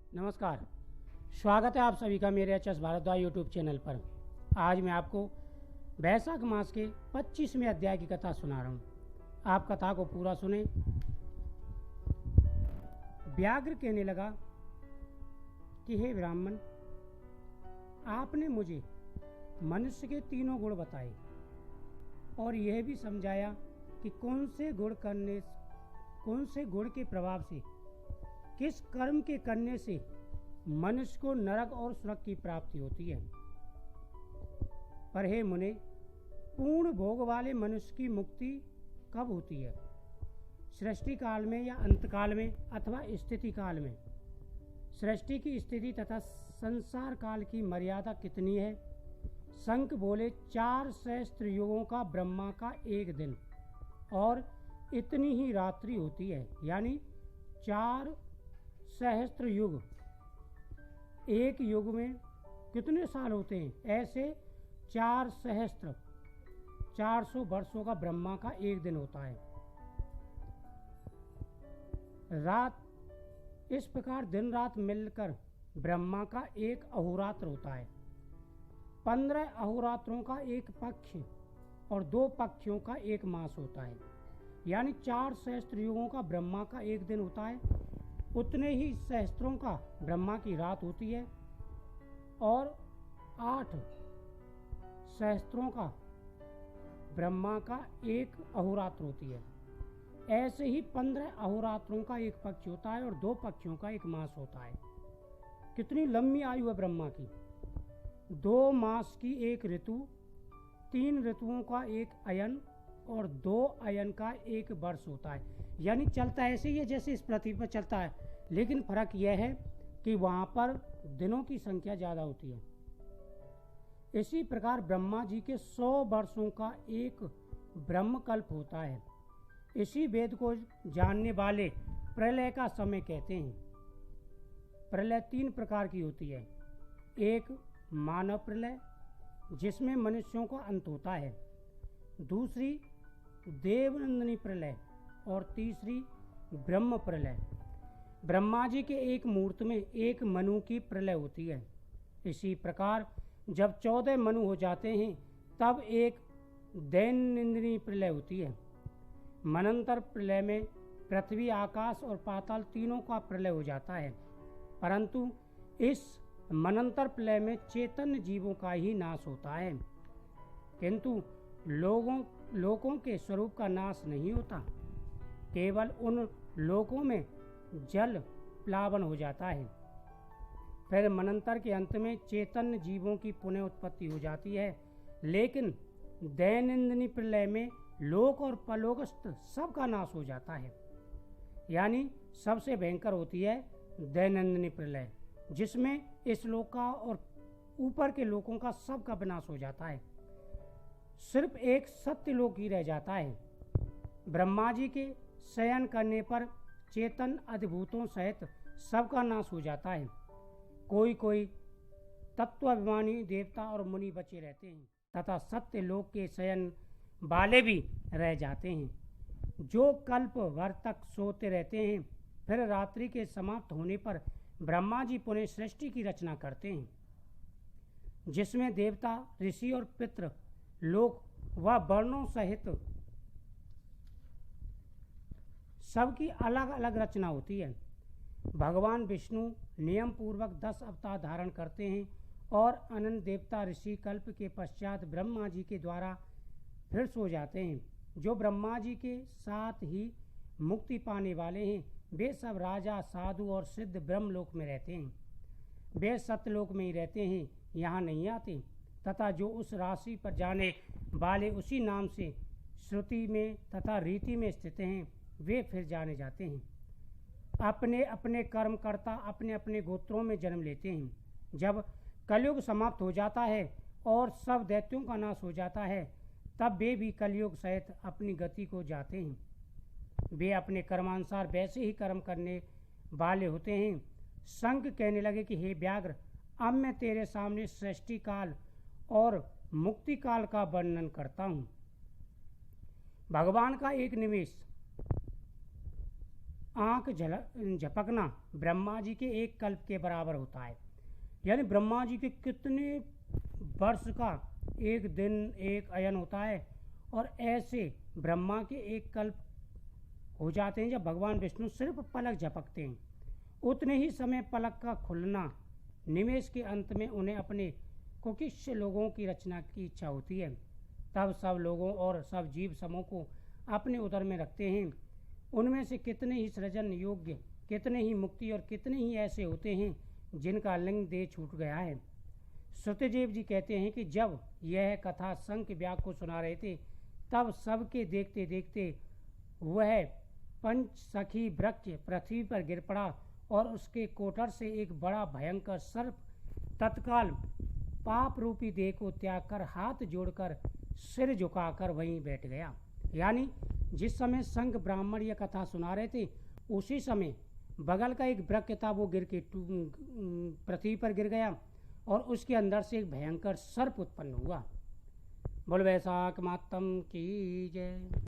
नमस्कार, स्वागत है आप सभी का मेरे H S Bhardwaj YouTube channel पर। आज मैं आपको वैशाख मास के 25वें अध्याय की कथा सुना रहा हूँ। आप कथा को पूरा सुने। व्याघ्र कहने लगा कि हे ब्राह्मण, आपने मुझे मनुष्य के तीनों गुण बताए और यह भी समझाया कि कौन से गुण के प्रभाव से, किस कर्म के करने से मनुष्य को नरक और स्वर्ग की प्राप्ति होती है। पर हे मुने, पूर्ण भोग वाले मनुष्य की मुक्ति कब होती है? सृष्टि काल में या अंत काल में अथवा स्थिति काल में? सृष्टि की स्थिति तथा संसार काल की मर्यादा कितनी है? शंख बोले 4 सहस्त्र युगों का ब्रह्मा का एक दिन और इतनी ही रात्रि होती है, यानी 4 सहस्त्र युग। एक युग में कितने साल होते हैं? ऐसे 4 सहस्त्र 400 वर्षों का ब्रह्मा का एक दिन होता है। रात इस प्रकार दिन रात मिलकर ब्रह्मा का एक अहोरात्र होता है। 15 अहोरात्रों का एक पक्ष और 2 पक्षों का एक मास होता है, यानी 4 सहस्त्र युगों का ब्रह्मा का एक दिन होता है। उतने ही सहस्त्रों का ब्रह्मा की रात होती है और 8 सहस्त्रों का ब्रह्मा का एक अहोरात्र होती है। ऐसे ही 15 अहोरात्रों का एक पक्ष होता है और 2 पक्षों का एक मास होता है। कितनी लंबी आयु है ब्रह्मा की। 2 मास की एक ऋतु, 3 ऋतुओं का एक अयन और 2 अयन का एक वर्ष होता है। यानी चलता ऐसे ही है जैसे इस पृथ्वी पर चलता है, लेकिन फर्क यह है कि वहाँ पर दिनों की संख्या ज़्यादा होती है। इसी प्रकार ब्रह्मा जी के 100 वर्षों का एक ब्रह्मकल्प होता है। इसी वेद को जानने वाले प्रलय का समय कहते हैं। प्रलय 3 प्रकार की होती है। एक मानव प्रलय, जिसमें मनुष्यों का अंत होता है। दूसरी देवनंदिनी प्रलय और तीसरी ब्रह्म प्रलय। ब्रह्मा जी के एक मुहूर्त में एक मनु की प्रलय होती है। इसी प्रकार जब 14 मनु हो जाते हैं तब एक दैनंदिनी प्रलय होती है। मनंतर प्रलय में पृथ्वी, आकाश और पाताल तीनों का प्रलय हो जाता है, परंतु इस मनंतर प्रलय में चेतन जीवों का ही नाश होता है, किंतु लोगों के स्वरूप का नाश नहीं होता। केवल उन लोकों में जल प्लावन हो जाता है। फिर मनंतर के अंत में चेतन जीवों की पुनः उत्पत्ति हो जाती है, लेकिन दैनंदिनी प्रलय में लोक और परलोकस्थ सबका नाश हो जाता है। यानी सबसे भयंकर होती है दैनंदिनी प्रलय, जिसमें इस लोक का और ऊपर के लोकों का सबका विनाश हो जाता है। सिर्फ एक सत्य लोक ही रह जाता है। ब्रह्मा जी के शयन करने पर चेतन अधिभूतों सहित सबका नाश हो जाता है। कोई कोई तत्वाभिमानी देवता और मुनि बचे रहते हैं तथा सत्य लोक के शयन वाले भी रह जाते हैं, जो कल्प भर तक सोते रहते हैं। फिर रात्रि के समाप्त होने पर ब्रह्मा जी पुनः सृष्टि की रचना करते हैं, जिसमें देवता, ऋषि और पितृ लोक व वर्णों सहित सबकी अलग अलग रचना होती है। भगवान विष्णु नियम पूर्वक 10 अवतार धारण करते हैं और अनंत देवता ऋषि कल्प के पश्चात ब्रह्मा जी के द्वारा फिर सो जाते हैं। जो ब्रह्मा जी के साथ ही मुक्ति पाने वाले हैं, वे सब राजा, साधु और सिद्ध ब्रह्मलोक में रहते हैं। वे सत्यलोक में ही रहते हैं, यहाँ नहीं आते। तथा जो उस राशि पर जाने वाले उसी नाम से श्रुति में तथा रीति में स्थित हैं, वे फिर जाने जाते हैं। अपने अपने कर्मकर्ता अपने अपने गोत्रों में जन्म लेते हैं। जब कलयुग समाप्त हो जाता है और सब दैत्यों का नाश हो जाता है, तब वे भी कलयुग सहित अपनी गति को जाते हैं। वे अपने कर्मानुसार वैसे ही कर्म करने वाले होते हैं। शंख कहने लगे कि हे व्याघ्र, अब मैं तेरे सामने सृष्टि काल और मुक्ति काल का वर्णन करता हूँ। भगवान का एक निमेष आंख झपकना ब्रह्मा जी के एक कल्प के बराबर होता है। यानी ब्रह्मा जी के कितने वर्ष का एक दिन एक अयन होता है, और ऐसे ब्रह्मा के एक कल्प हो जाते हैं जब भगवान विष्णु सिर्फ पलक झपकते हैं। उतने ही समय पलक का खुलना, निमेष के अंत में उन्हें अपने कुकिष्य लोगों की रचना की इच्छा होती है। तब सब लोगों और सब जीव समूह को अपने उदर में रखते हैं। उनमें से कितने ही सृजन योग्य, कितने ही मुक्ति और कितने ही ऐसे होते हैं जिनका लिंग देह छूट गया है। श्रुतदेव जी कहते हैं कि जब यह कथा शंख व्याग को सुना रहे थे, तब सबके देखते देखते वह पंच सखी वृक्ष पृथ्वी पर गिर पड़ा और उसके कोटर से एक बड़ा भयंकर सर्प तत्काल पाप रूपी देह को त्याग कर हाथ जोड़कर सिर झुकाकर वहीं बैठ गया। यानी जिस समय शंख ब्राह्मण यह कथा सुना रहे थे, उसी समय बगल का एक वृक्ष था, वो गिर के पृथ्वी पर गिर गया और उसके अंदर से एक भयंकर सर्प उत्पन्न हुआ। बोल वैशाख मातम की जय।